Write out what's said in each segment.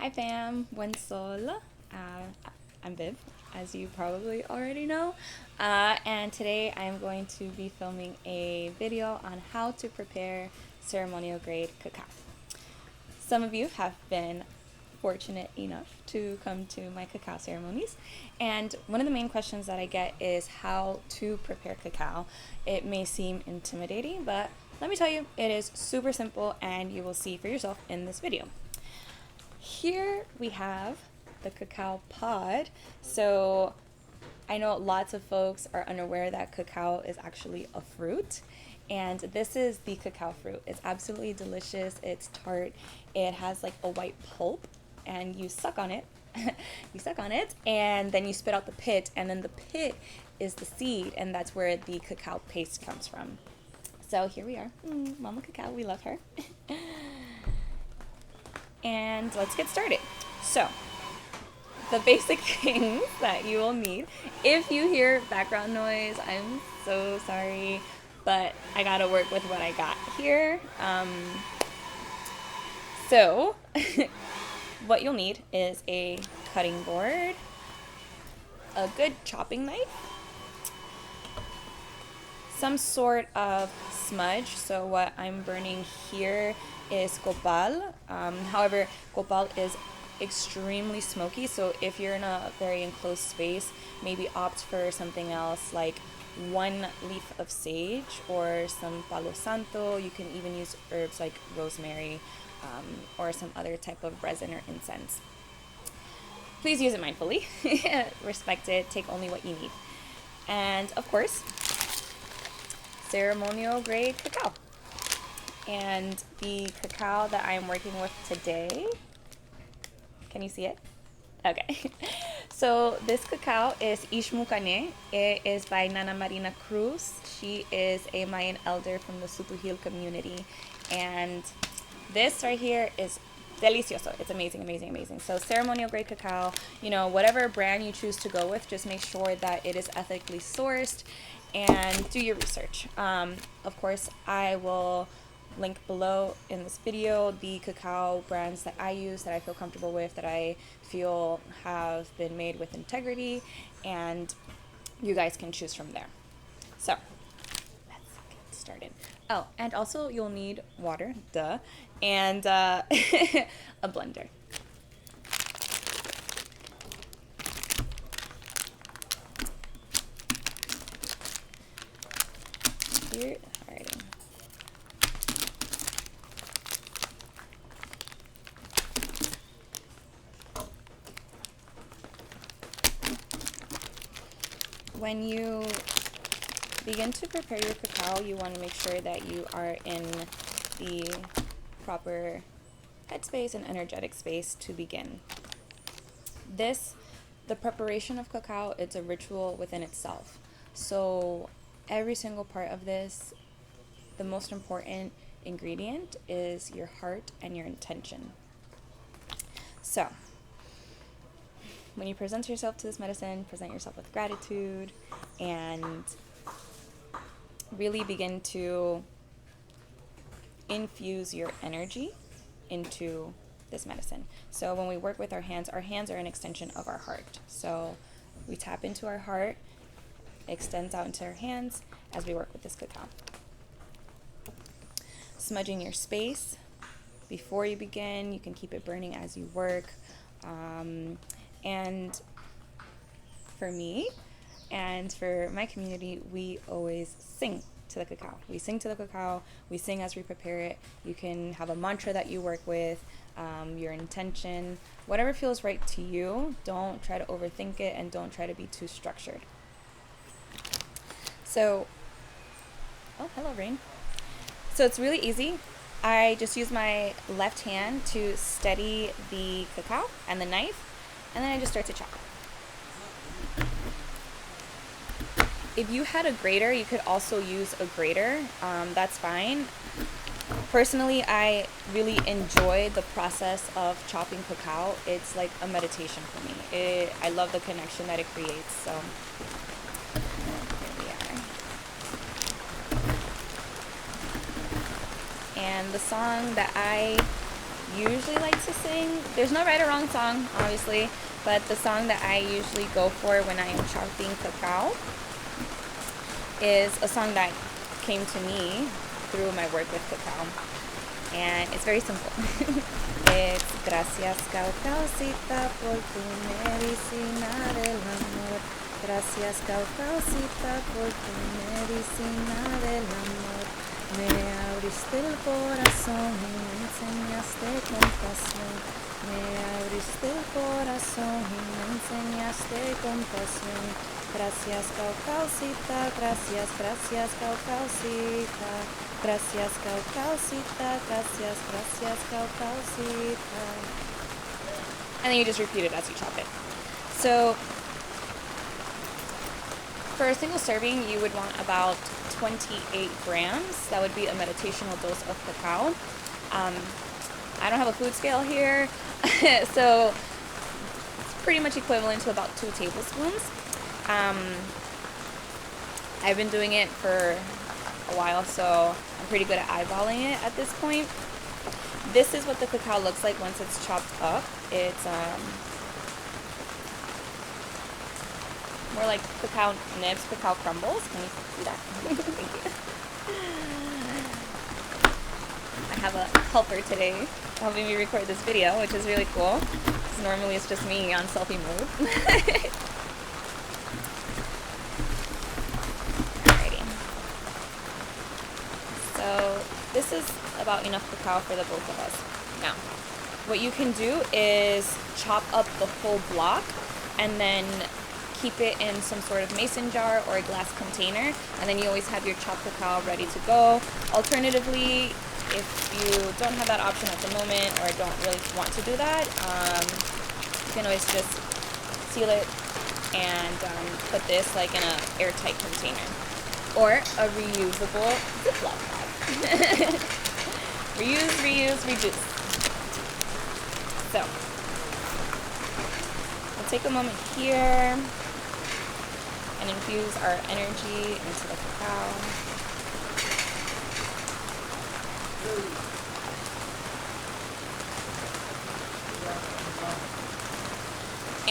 Hi fam, buen sol. I'm Viv, as you probably already know, and today I'm going to be filming a video on how to prepare ceremonial grade cacao. Some of you have been fortunate enough to come to my cacao ceremonies, and one of the main questions that I get is how to prepare cacao. It may seem intimidating, but let me tell you, it is super simple and you will see for yourself in this video. Here we have the cacao pod. So I know lots of folks are unaware that cacao is actually a fruit, and this is the cacao fruit. It's absolutely delicious. It's tart. It has like a white pulp, and you suck on it. You suck on it, and then you spit out the pit, and then the pit is the seed, and that's where the cacao paste comes from. So here we are, Mama Cacao, we love her. And let's get started. So the basic things that you will need, if you hear background noise, I'm so sorry, but I gotta work with what I got here. So what you'll need is a cutting board, a good chopping knife, some sort of smudge. So what I'm burning here is copal. However, copal is extremely smoky, so if you're in a very enclosed space, maybe opt for something else like one leaf of sage or some palo santo. You can even use herbs like rosemary or some other type of resin or incense. Please use it mindfully. Respect it. Take only what you need. And of course, ceremonial grade cacao. And the cacao that I'm working with today, can you see it? Okay. So this cacao is eesh-mu-kan-eh. It is by Nana Marina Cruz. She is a Mayan elder from the Sutuhil community. And this right here is delicioso. It's amazing, amazing, amazing. So ceremonial grade cacao, you know, whatever brand you choose to go with, just make sure that it is ethically sourced and do your research. Of course, I will link below in this video the cacao brands that I use, that I feel comfortable with, that I feel have been made with integrity, and you guys can choose from there. So let's get started. Oh, and also you'll need water, duh, and a blender. Here, alrighty. When you begin to prepare your cacao, you want to make sure that you are in the proper headspace and energetic space to begin. The preparation of cacao, it's a ritual within itself. So every single part of this, the most important ingredient is your heart and your intention. So when you present yourself to this medicine, present yourself with gratitude and really begin to infuse your energy into this medicine. So when we work with our hands are an extension of our heart. So we tap into our heart, extends out into our hands as we work with this cacao. Smudging your space before you begin. You can keep it burning as you work. And for me and for my community, we always sing to the cacao. We sing to the cacao. We sing as we prepare it. You can have a mantra that you work with, your intention, whatever feels right to you. Don't try to overthink it and don't try to be too structured. So, oh, hello, Rain. So it's really easy. I just use my left hand to steady the cacao and the knife, and then I just start to chop. If you had a grater, you could also use a grater. That's fine. Personally, I really enjoy the process of chopping cacao. It's like a meditation for me. I love the connection that it creates. So here we are. And the song that I usually like to sing. There's no right or wrong song, obviously, but the song that I usually go for when I am chopping cacao is a song that came to me through my work with cacao, and it's very simple. It's gracias cacaocita por tu medicina del amor. Gracias cacaocita por tu medicina del amor. Me abriste el corazón y me enseñaste compasión. Me abriste el corazón y me enseñaste compasión. Gracias cacaocita, gracias, gracias cacaocita. Gracias cacaocita, gracias, gracias cacaocita. And then you just repeat it as you chop it. So for a single serving, you would want about 28 grams. That would be a meditational dose of cacao. I don't have a food scale here, so it's pretty much equivalent to about 2 tablespoons. I've been doing it for a while, so I'm pretty good at eyeballing it at this point. This is what the cacao looks like once it's chopped up. It's more like cacao nibs, cacao crumbles. Can you see that? Thank you. I have a helper today helping me record this video, which is really cool, because normally it's just me on selfie mode. Alrighty. So this is about enough cacao for the both of us. Now, what you can do is chop up the whole block and then keep it in some sort of mason jar or a glass container, and then you always have your chopped cacao ready to go. Alternatively, if you don't have that option at the moment or don't really want to do that, you can always just seal it and put this like in an airtight container or a reusable Ziploc bag. Reuse, reuse, reduce. So we'll take a moment here and infuse our energy into the cacao.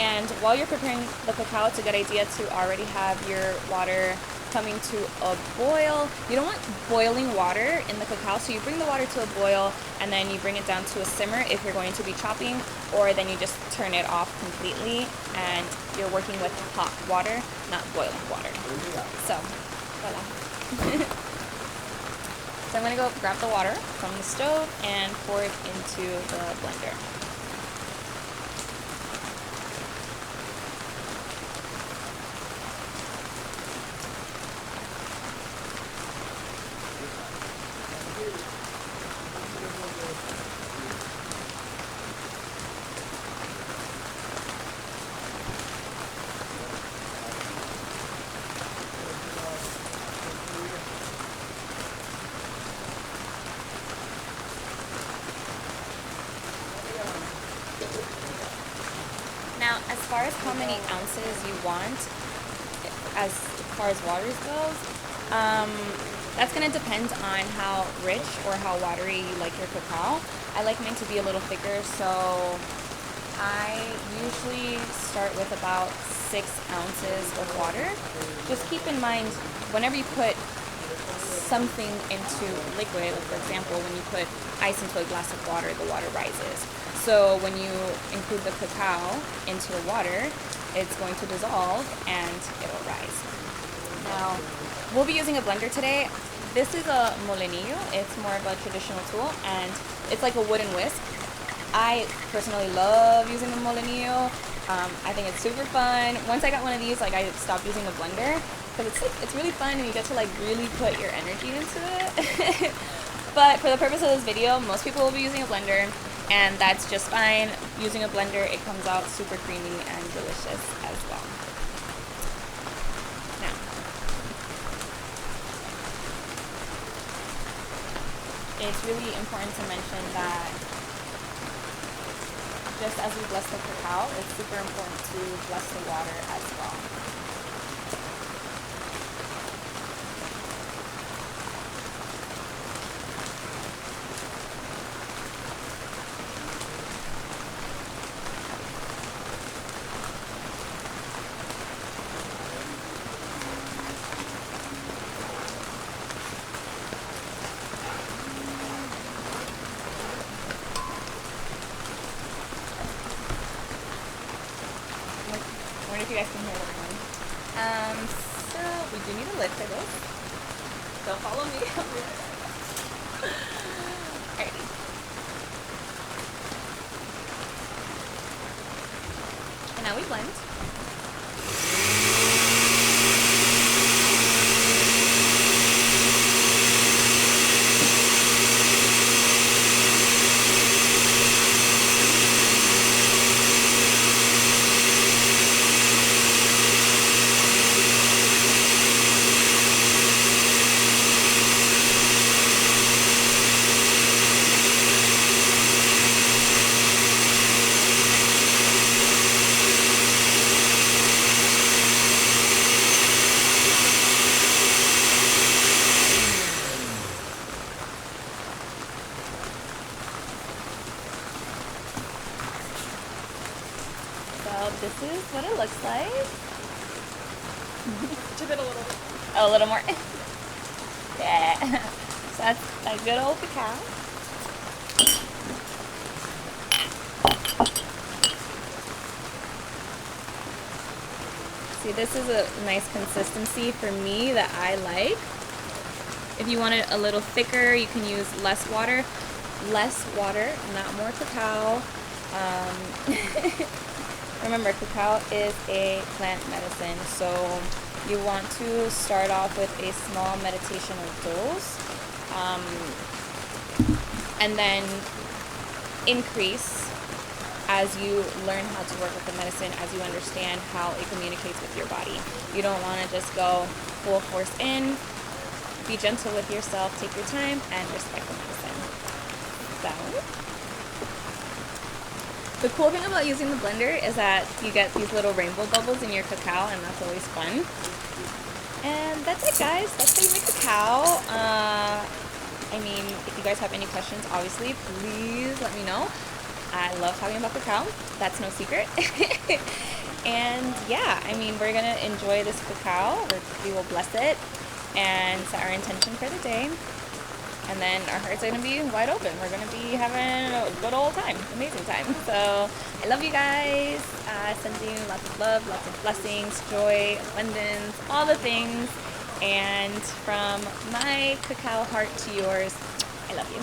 And while you're preparing the cacao, it's a good idea to already have your water coming to a boil. You don't want boiling water in the cacao, so you bring the water to a boil and then you bring it down to a simmer if you're going to be chopping, or then you just turn it off completely and you're working with hot water, not boiling water. So, voila. So I'm going to go grab the water from the stove and pour it into the blender. Now, as far as how many ounces you want, as far as waters goes, that's going to depend on how rich or how watery you like your cacao. I like mine to be a little thicker, so I usually start with about 6 ounces of water. Just keep in mind, whenever you put something into liquid, like for example, when you put ice into a glass of water, the water rises. So when you include the cacao into the water, it's going to dissolve and it'll rise. Now, we'll be using a blender today. This is a molenillo. It's more of a traditional tool, and it's like a wooden whisk. I personally love using a molenillo. I think it's super fun. Once I got one of these, like, I stopped using a blender because it's really fun and you get to like really put your energy into it. But for the purpose of this video, most people will be using a blender, and that's just fine. Using a blender, it comes out super creamy and delicious as well. Now, it's really important to mention that just as we bless the cacao, it's super important to bless the water as well. if you guys can hear the wind. So we do need a lid for this. So follow me. Alrighty. And now we blend. So this is what it looks like. Tip it a little bit. Oh, a little more. Yeah. So that's a good old cacao. See, this is a nice consistency for me that I like. If you want it a little thicker, you can use less water. Less water, not more cacao. Remember, cacao is a plant medicine, so you want to start off with a small meditational dose, and then increase as you learn how to work with the medicine, as you understand how it communicates with your body. You don't want to just go full force in. Be gentle with yourself, take your time, and respect the medicine. So, the cool thing about using the blender is that you get these little rainbow bubbles in your cacao, and that's always fun. And that's it, guys. That's how you make cacao. I mean, if you guys have any questions, obviously, please let me know. I love talking about cacao. That's no secret. And yeah, I mean, we're gonna enjoy this cacao. We will bless it and set our intention for the day. And then our hearts are gonna be wide open. We're gonna be having a good old time, amazing time. So I love you guys. Sending you lots of love, lots of blessings, joy, abundance, all the things. And from my cacao heart to yours, I love you.